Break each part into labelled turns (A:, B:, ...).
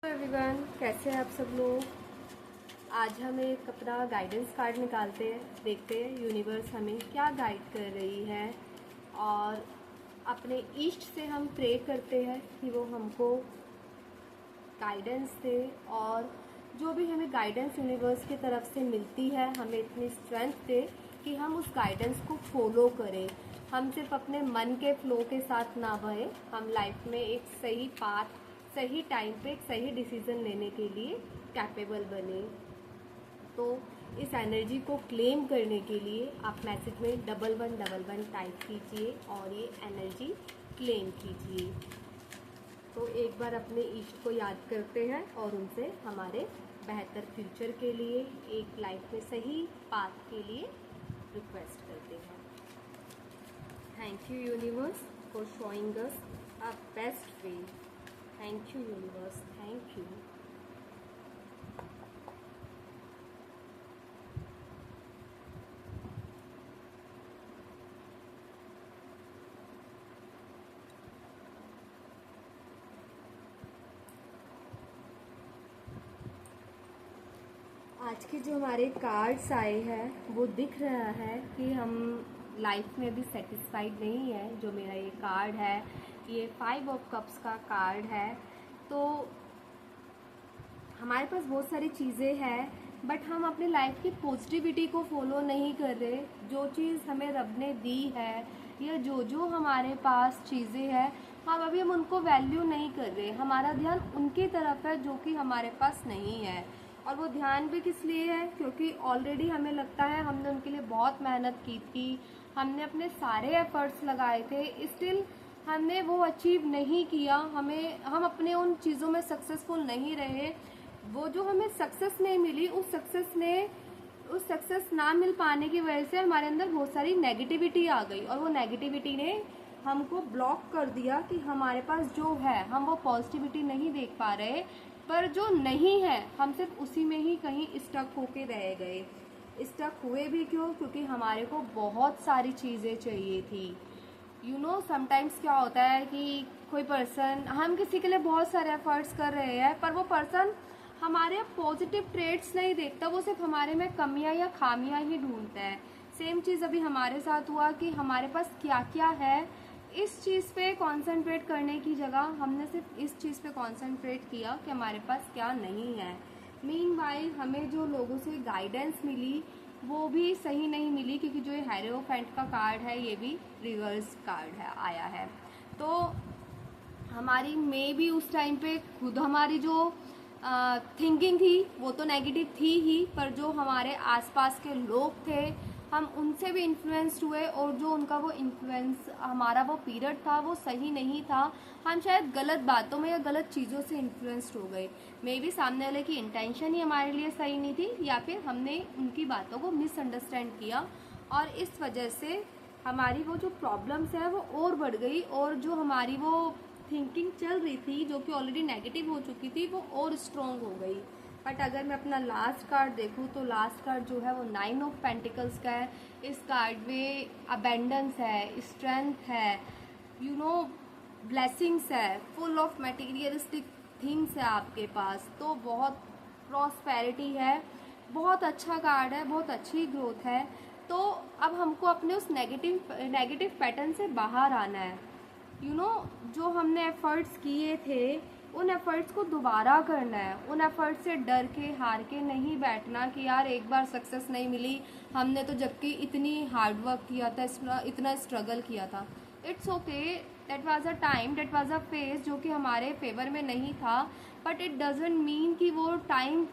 A: Everyone, कैसे हैं आप सब लोग। आज हम एक अपना गाइडेंस कार्ड निकालते हैं, देखते हैं यूनिवर्स हमें क्या गाइड कर रही है और अपने ईष्ट से हम प्रे करते हैं कि वो हमको गाइडेंस दे और जो भी हमें गाइडेंस यूनिवर्स की तरफ से मिलती है हमें इतनी स्ट्रेंथ दे कि हम उस गाइडेंस को फॉलो करें। हम सिर्फ अपने मन के फ्लो के साथ ना बहे, हम लाइफ में एक सही पाथ, सही टाइम पे एक सही डिसीजन लेने के लिए कैपेबल बने। तो इस एनर्जी को क्लेम करने के लिए आप मैसेज में 1111 टाइप कीजिए और ये एनर्जी क्लेम कीजिए। तो एक बार अपने ईष्ट को याद करते हैं और उनसे हमारे बेहतर फ्यूचर के लिए, एक लाइफ में सही पाथ के लिए रिक्वेस्ट करते हैं। Thank you universe for showing us a best way. Thank you universe, thank you. आज के जो हमारे कार्ड्स आए हैं वो दिख रहा है कि हम लाइफ में भी सेटिस्फाइड नहीं है। जो मेरा ये कार्ड है, ये 5 ऑफ कप्स का कार्ड है। तो हमारे पास बहुत सारी चीज़ें हैं बट हम अपनी लाइफ की पॉजिटिविटी को फॉलो नहीं कर रहे। जो चीज़ हमें रब ने दी है या जो हमारे पास चीज़ें हैं, हम उनको वैल्यू नहीं कर रहे। हमारा ध्यान उनकी तरफ है जो कि हमारे पास नहीं है। और वो ध्यान भी किस लिए है, क्योंकि ऑलरेडी हमें लगता है हमने उनके लिए बहुत मेहनत की थी, हमने अपने सारे एफर्ट्स लगाए थे, स्टिल हमने वो अचीव नहीं किया। हम अपने उन चीज़ों में सक्सेसफुल नहीं रहे। वो जो हमें सक्सेस नहीं मिली, उस सक्सेस ना मिल पाने की वजह से हमारे अंदर बहुत सारी नेगेटिविटी आ गई और वो नेगेटिविटी ने हमको ब्लॉक कर दिया कि हमारे पास जो है हम वो पॉजिटिविटी नहीं देख पा रहे। पर जो नहीं है हम सिर्फ उसी में ही कहीं स्टक होके रह गए। स्टक हुए भी क्यों? क्योंकि हमारे को बहुत सारी चीज़ें चाहिए थी। समटाइम्स क्या होता है कि कोई पर्सन, हम किसी के लिए बहुत सारे एफर्ट्स कर रहे हैं पर वो पर्सन हमारे पॉजिटिव ट्रेड्स नहीं देखता, वो सिर्फ हमारे में कमियां या खामियां ही ढूंढता है। सेम चीज़ अभी हमारे साथ हुआ कि हमारे पास क्या क्या है, इस चीज़ पे कंसंट्रेट करने की जगह हमने सिर्फ इस चीज़ पे कंसंट्रेट किया कि हमारे पास क्या नहीं है। मीनवाइल हमें जो लोगों से गाइडेंस मिली वो भी सही नहीं मिली, क्योंकि जो ये हेरोफेंट का कार्ड है ये भी रिवर्स कार्ड है आया है। तो हमारी में भी उस टाइम पे खुद हमारी जो थिंकिंग थी वो तो नेगेटिव थी ही, पर जो हमारे आसपास के लोग थे हम उनसे भी इन्फ्लुएंस्ड हुए और जो उनका वो इन्फ्लुएंस, हमारा वो पीरियड था वो सही नहीं था। हम शायद गलत बातों में या गलत चीज़ों से इन्फ्लुएंस्ड हो गए। मे बी सामने वाले की इंटेंशन ही हमारे लिए सही नहीं थी या फिर हमने उनकी बातों को मिसअंडरस्टैंड किया और इस वजह से हमारी वो जो प्रॉब्लम्स है वो और बढ़ गई और जो हमारी वो थिंकिंग चल रही थी जो कि ऑलरेडी नेगेटिव हो चुकी थी वो और स्ट्रॉन्ग हो गई। बट अगर मैं अपना लास्ट कार्ड देखूँ तो लास्ट कार्ड जो है वो 9 ऑफ पेंटिकल्स का है। इस कार्ड में अबेंडेंस है, स्ट्रेंथ है, ब्लेसिंग्स है, फुल ऑफ मटेरियलिस्टिक थिंग्स है आपके पास। तो बहुत प्रॉस्पेरिटी है, बहुत अच्छा कार्ड है, बहुत अच्छी ग्रोथ है। तो अब हमको अपने उस नेगेटिव पैटर्न से बाहर आना है। जो हमने एफर्ट्स किए थे उन एफर्ट्स को दोबारा करना है। उन एफर्ट्स से डर के, हार के नहीं बैठना कि यार एक बार सक्सेस नहीं मिली, हमने तो जबकि इतनी हार्ड वर्क किया था, इतना स्ट्रगल किया था। It's okay, that was a time, that was a phase जो कि हमारे फेवर में नहीं था, बट इट डजेंट मीन कि वो टाइम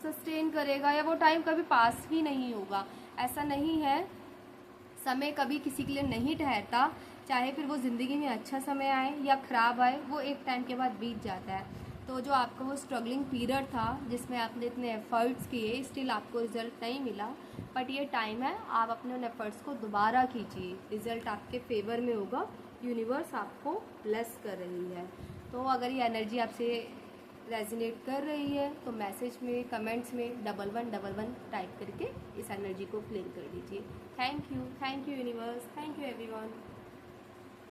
A: सस्टेन करेगा या वो टाइम कभी पास ही नहीं होगा। ऐसा नहीं है। समय कभी किसी के लिए नहीं ठहरता, चाहे फिर वो ज़िंदगी में अच्छा समय आए या ख़राब आए, वो एक टाइम के बाद बीत जाता है। तो जो आपका वो स्ट्रगलिंग पीरियड था जिसमें आपने इतने एफर्ट्स किए, स्टिल आपको रिज़ल्ट नहीं मिला, बट ये टाइम है आप अपने उन एफर्ट्स को दोबारा कीजिए, रिज़ल्ट आपके फेवर में होगा। यूनिवर्स आपको ब्लेस कर रही है। तो अगर ये एनर्जी आपसे रेजोनेट कर रही है तो मैसेज में, कमेंट्स में 1111 टाइप करके इस एनर्जी को क्लेम कर लीजिए। Thank you universe, thank you everyone.